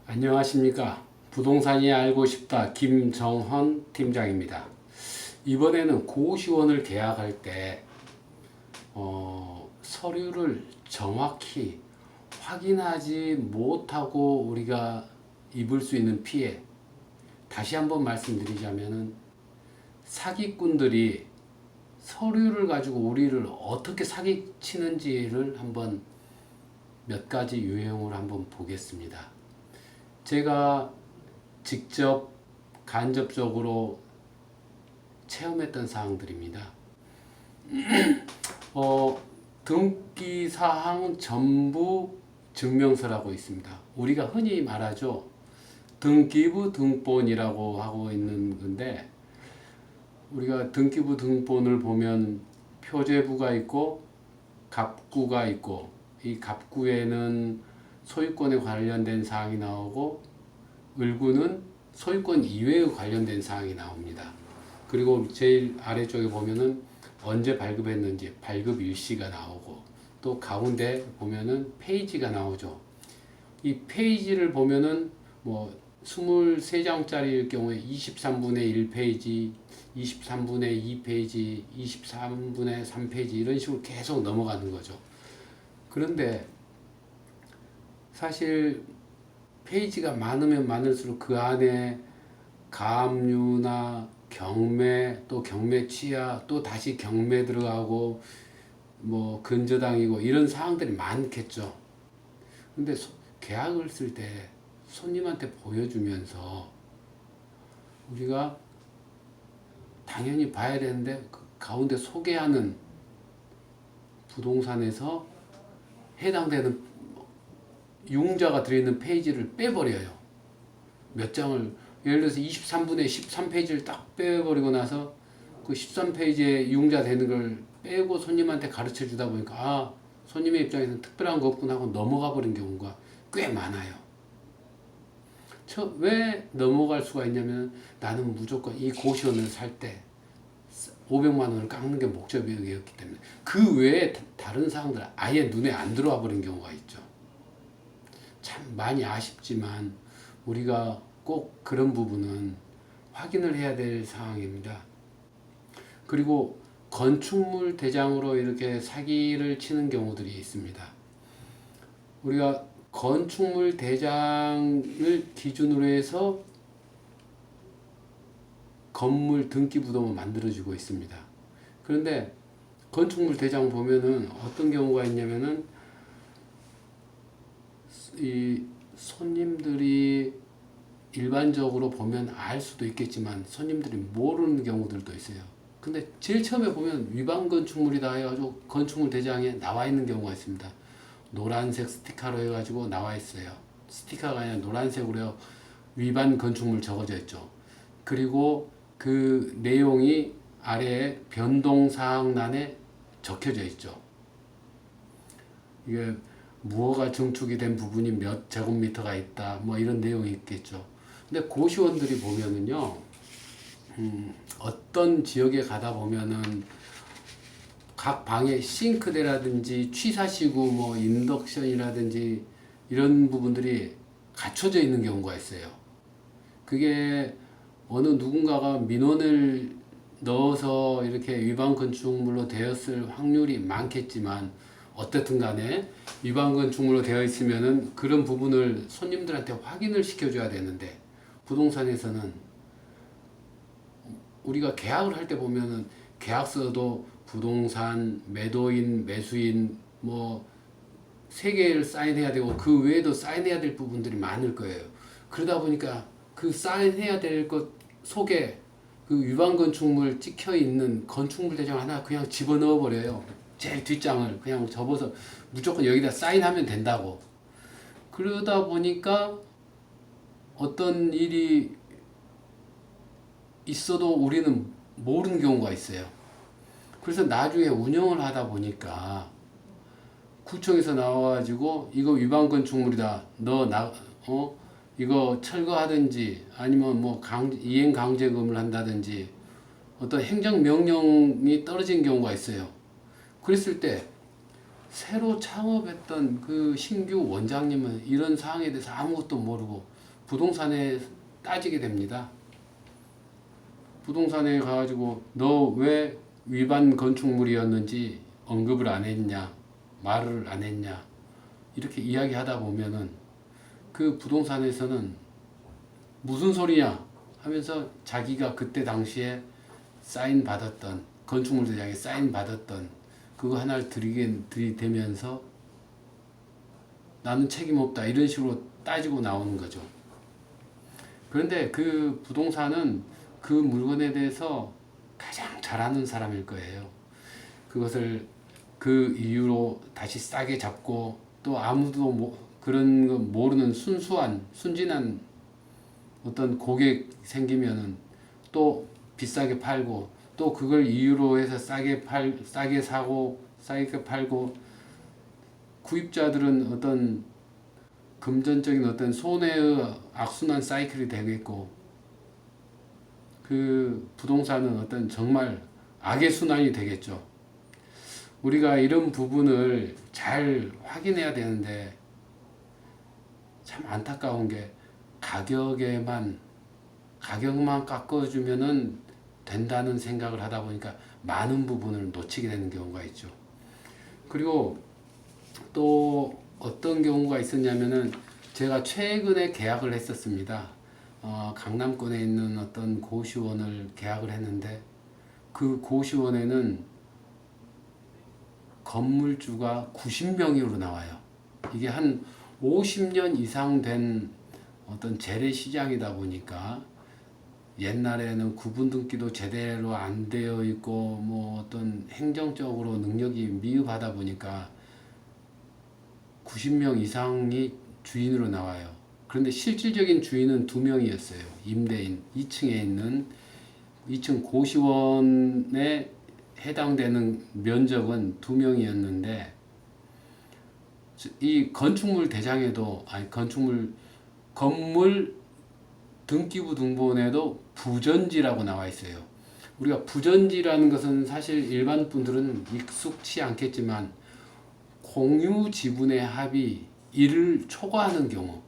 안녕하십니까. 부동산이 알고 싶다 김정헌 팀장입니다. 이번에는 고시원을 계약할 때 서류를 정확히 확인하지 못하고 우리가 입을 수 있는 피해, 다시 한번 말씀드리자면은 사기꾼들이 서류를 가지고 우리를 어떻게 사기치는지를 한번 몇 가지 유형을 한번 보겠습니다. 제가 직접 간접적으로 체험했던 사항들입니다. 등기사항 전부 증명서라고 있습니다. 우리가 흔히 말하죠. 등기부 등본이라고 하고 있는 건데, 우리가 등기부 등본을 보면 표제부가 있고 갑구가 있고, 이 갑구에는 소유권에 관련된 사항이 나오고 을구는 소유권 이외에 관련된 사항이 나옵니다. 그리고 제일 아래쪽에 보면은 언제 발급했는지 발급 일시가 나오고, 또 가운데 보면은 페이지가 나오죠. 이 페이지를 보면은 뭐 23장짜리일 경우에 23분의 1페이지, 23분의 2페이지, 23분의 3페이지 이런 식으로 계속 넘어가는 거죠. 그런데 사실 페이지가 많으면 많을수록 그 안에 가압류나 경매, 또 경매 취하, 또 다시 경매 들어가고 뭐 근저당이고 이런 사항들이 많겠죠. 근데 계약을 쓸 때 손님한테 보여주면서 우리가 당연히 봐야 되는데 그 가운데 소개하는 부동산에서 해당되는 융자가 들어있는 페이지를 빼버려요. 몇 장을, 예를 들어서 23분의 13페이지를 딱 빼버리고 나서 그 13페이지에 융자 되는 걸 빼고 손님한테 가르쳐 주다 보니까 손님의 입장에서는 특별한 거 없구나 하고 넘어가 버린 경우가 꽤 많아요. 왜 넘어갈 수가 있냐면, 나는 무조건 이 고시원을 살 때 500만 원을 깎는 게 목적이었기 때문에 그 외에 다른 사항들 아예 눈에 안 들어와 버린 경우가 있죠. 참 많이 아쉽지만 우리가 꼭 그런 부분은 확인을 해야 될 상황입니다. 그리고 건축물 대장으로 이렇게 사기를 치는 경우들이 있습니다. 우리가 건축물 대장을 기준으로 해서 건물 등기부등을 만들어주고 있습니다. 그런데 건축물 대장 보면은 어떤 경우가 있냐면은 이 손님들이 일반적으로 보면 알 수도 있겠지만 손님들이 모르는 경우들도 있어요. 근데 제일 처음에 보면 위반 건축물이다 해가지고 건축물 대장에 나와 있는 경우가 있습니다. 노란색 스티커로 해가지고 나와 있어요. 스티커가 아니라 노란색으로 위반 건축물 적어져 있죠. 그리고 그 내용이 아래에 변동사항란에 적혀져 있죠. 이게 무허가 증축이 된 부분이 몇 제곱미터가 있다, 뭐 이런 내용이 있겠죠. 근데 고시원들이 보면은요, 어떤 지역에 가다 보면은 각 방에 싱크대라든지 취사시구, 뭐 인덕션이라든지 이런 부분들이 갖춰져 있는 경우가 있어요. 그게 어느 누군가가 민원을 넣어서 이렇게 위반 건축물로 되었을 확률이 많겠지만, 어떻든 간에 위반 건축물로 되어 있으면은 그런 부분을 손님들한테 확인을 시켜줘야 되는데, 부동산에서는 우리가 계약을 할 때 보면은 계약서도 부동산, 매도인, 매수인 뭐 3개를 사인해야 되고 그 외에도 사인해야 될 부분들이 많을 거예요. 그러다 보니까 그 사인해야 될 것 속에 그 위반 건축물 찍혀 있는 건축물 대장 하나 그냥 집어넣어 버려요. 제일 뒷장을 그냥 접어서 무조건 여기다 사인하면 된다고. 그러다 보니까 어떤 일이 있어도 우리는 모르는 경우가 있어요. 그래서 나중에 운영을 하다 보니까 구청에서 나와가지고 이거 위반 건축물이다, 이거 철거하든지 아니면 뭐 이행 강제금을 한다든지 어떤 행정명령이 떨어진 경우가 있어요. 그랬을 때 새로 창업했던 그 신규 원장님은 이런 사항에 대해서 아무것도 모르고 부동산에 따지게 됩니다. 부동산에 가가지고 너 왜 위반 건축물이었는지 언급을 안 했냐, 말을 안 했냐, 이렇게 이야기하다 보면은 그 부동산에서는 무슨 소리냐 하면서 자기가 그때 당시에 사인 받았던, 건축물 대장에 사인 받았던 그거 하나를 들이대면서 나는 책임 없다 이런 식으로 따지고 나오는 거죠. 그런데 그 부동산은 그 물건에 대해서 가장 잘하는 사람일 거예요. 그것을 그 이유로 다시 싸게 잡고, 또 아무도 그런 거 모르는 순진한 어떤 고객 생기면은 또 비싸게 팔고, 또 그걸 이유로 해서 싸게 사고 싸게 팔고, 구입자들은 어떤 금전적인 어떤 손해의 악순환 사이클이 되겠고, 그 부동산은 어떤 정말 악의 순환이 되겠죠. 우리가 이런 부분을 잘 확인해야 되는데, 참 안타까운 게 가격만 깎아주면은 된다는 생각을 하다 보니까 많은 부분을 놓치게 되는 경우가 있죠. 그리고 또 어떤 경우가 있었냐면은, 제가 최근에 계약을 했었습니다. 강남권에 있는 어떤 고시원을 계약을 했는데, 그 고시원에는 건물주가 90명으로 나와요. 이게 한 50년 이상 된 어떤 재래시장이다 보니까, 옛날에는 구분등기도 제대로 안 되어 있고 뭐 어떤 행정적으로 능력이 미흡하다 보니까 90명 이상이 주인으로 나와요. 그런데 실질적인 주인은 2명이었어요. 임대인, 2층에 있는 2층 고시원에 해당되는 면적은 2명이었는데, 이 건축물 대장에도, 건물 등기부 등본에도 부전지라고 나와 있어요. 우리가 부전지라는 것은 사실 일반 분들은 익숙치 않겠지만, 공유 지분의 합이 1을 초과하는 경우,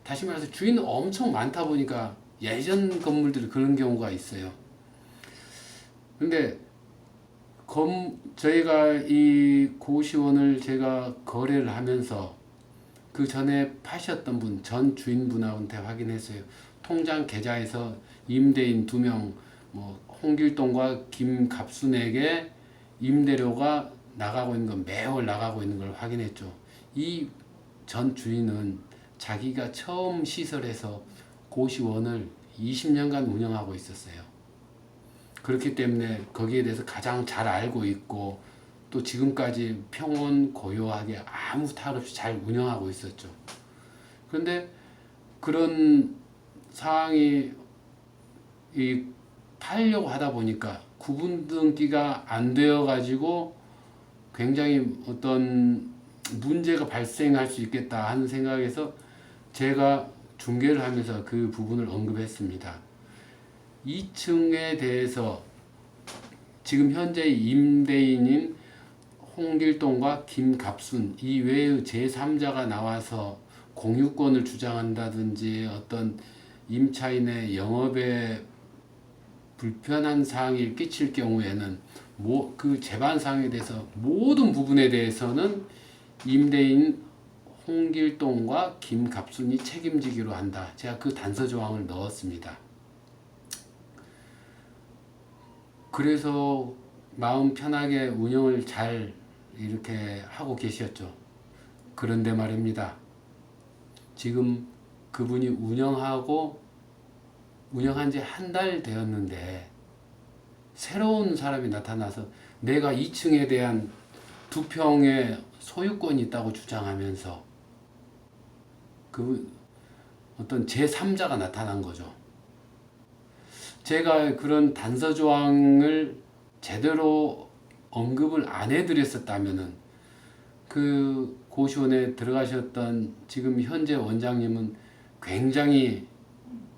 다시 말해서 주인은 엄청 많다 보니까 예전 건물들이 그런 경우가 있어요. 근데 저희가 이 고시원을 제가 거래를 하면서 그 전에 파셨던 분, 전 주인분한테 확인했어요. 통장 계좌에서 임대인 2명, 홍길동과 김갑순에게 임대료가 나가고 있는 건, 매월 나가고 있는 걸 확인했죠. 이 전 주인은 자기가 처음 시설해서 고시원을 20년간 운영하고 있었어요. 그렇기 때문에 거기에 대해서 가장 잘 알고 있고, 또 지금까지 평온 고요하게 아무 탈 없이 잘 운영하고 있었죠. 그런데 그런 상황이 팔려고 하다 보니까 구분등기가 안 되어 가지고 굉장히 어떤 문제가 발생할 수 있겠다 하는 생각에서 제가 중개를 하면서 그 부분을 언급했습니다. 2층에 대해서 지금 현재 임대인인 홍길동과 김갑순 이외의 제3자가 나와서 공유권을 주장한다든지, 어떤 임차인의 영업에 불편한 사항이 끼칠 경우에는 그 재반 사항에 대해서 모든 부분에 대해서는 임대인 홍길동과 김갑순이 책임지기로 한다. 제가 그 단서 조항을 넣었습니다. 그래서 마음 편하게 운영을 잘 이렇게 하고 계셨죠. 그런데 말입니다. 지금 그분이 운영한 지 한 달 되었는데, 새로운 사람이 나타나서 내가 2층에 대한 2평의 소유권이 있다고 주장하면서 그 어떤 제3자가 나타난 거죠. 제가 그런 단서 조항을 제대로 언급을 안 해드렸었다면은, 그 고시원에 들어가셨던 지금 현재 원장님은 굉장히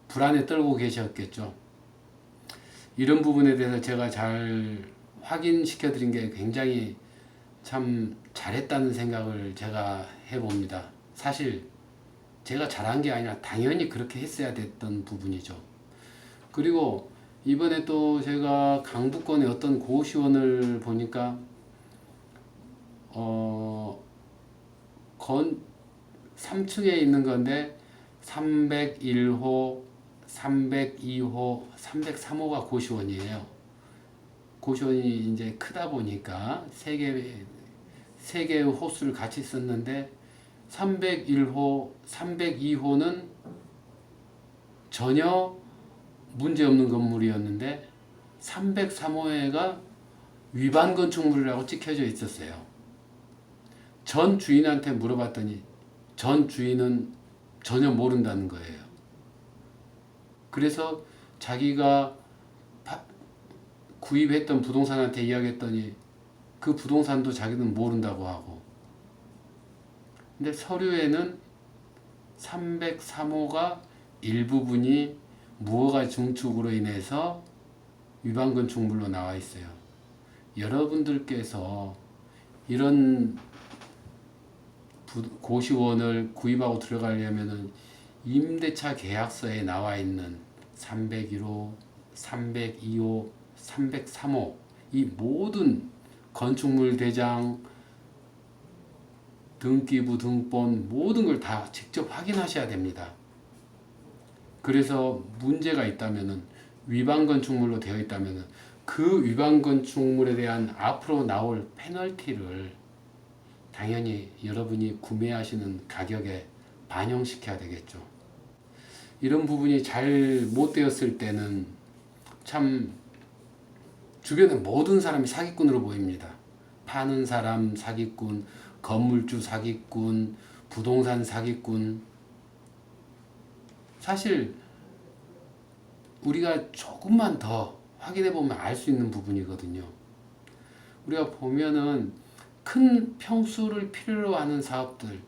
불안에 떨고 계셨겠죠. 이런 부분에 대해서 제가 잘 확인시켜 드린 게 굉장히 참 잘했다는 생각을 제가 해봅니다. 사실 제가 잘한 게 아니라 당연히 그렇게 했어야 됐던 부분이죠. 그리고 이번에 또 제가 강북권의 어떤 고시원을 보니까 건 3층에 있는 건데 301호, 302호, 303호가 고시원이에요. 고시원이 이제 크다 보니까 세 개의 호수를 같이 썼는데 301호, 302호는 전혀 문제없는 건물이었는데 303호에가 위반 건축물이라고 찍혀져 있었어요. 전 주인한테 물어봤더니 전 주인은 전혀 모른다는 거예요. 그래서 자기가 구입했던 부동산한테 이야기했더니 그 부동산도 자기는 모른다고 하고, 근데 서류에는 303호가 일부분이 무허가 증축으로 인해서 위반 건축물로 나와 있어요. 여러분들께서 이런 고시원을 구입하고 들어가려면은 임대차 계약서에 나와 있는 301호, 302호, 303호 이 모든 건축물 대장, 등기부, 등본 모든 걸 다 직접 확인하셔야 됩니다. 그래서 문제가 있다면은 위반 건축물로 되어 있다면은 그 위반 건축물에 대한 앞으로 나올 페널티를 당연히 여러분이 구매하시는 가격에 반영시켜야 되겠죠. 이런 부분이 잘 못 되었을 때는 참 주변의 모든 사람이 사기꾼으로 보입니다. 파는 사람 사기꾼, 건물주 사기꾼, 부동산 사기꾼. 사실 우리가 조금만 더 확인해 보면 알 수 있는 부분이거든요. 우리가 보면은 큰 평수를 필요로 하는 사업들,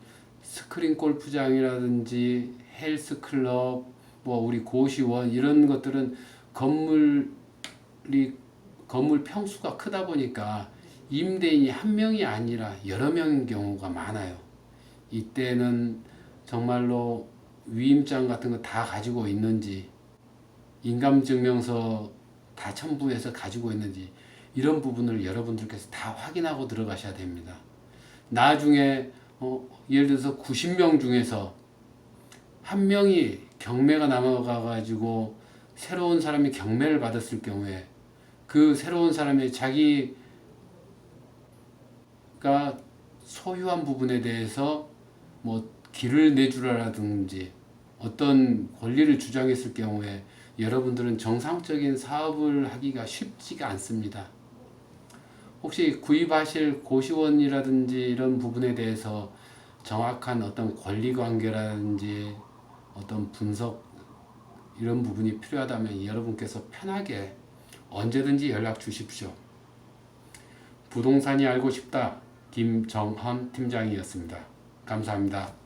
스크린 골프장이라든지 헬스클럽, 뭐 우리 고시원 이런 것들은 건물 평수가 크다 보니까 임대인이 한 명이 아니라 여러 명인 경우가 많아요. 이때는 정말로 위임장 같은 거 다 가지고 있는지, 인감증명서 다 첨부해서 가지고 있는지 이런 부분을 여러분들께서 다 확인하고 들어가셔야 됩니다. 나중에 예를 들어서 90명 중에서 한 명이 경매가 남아가 가지고 새로운 사람이 경매를 받았을 경우에 그 새로운 사람이 자기가 소유한 부분에 대해서 뭐 길을 내주라든지 어떤 권리를 주장했을 경우에 여러분들은 정상적인 사업을 하기가 쉽지가 않습니다. 혹시 구입하실 고시원이라든지 이런 부분에 대해서 정확한 어떤 권리관계라든지 어떤 분석 이런 부분이 필요하다면 여러분께서 편하게 언제든지 연락 주십시오. 부동산이 알고 싶다 김정헌 팀장이었습니다. 감사합니다.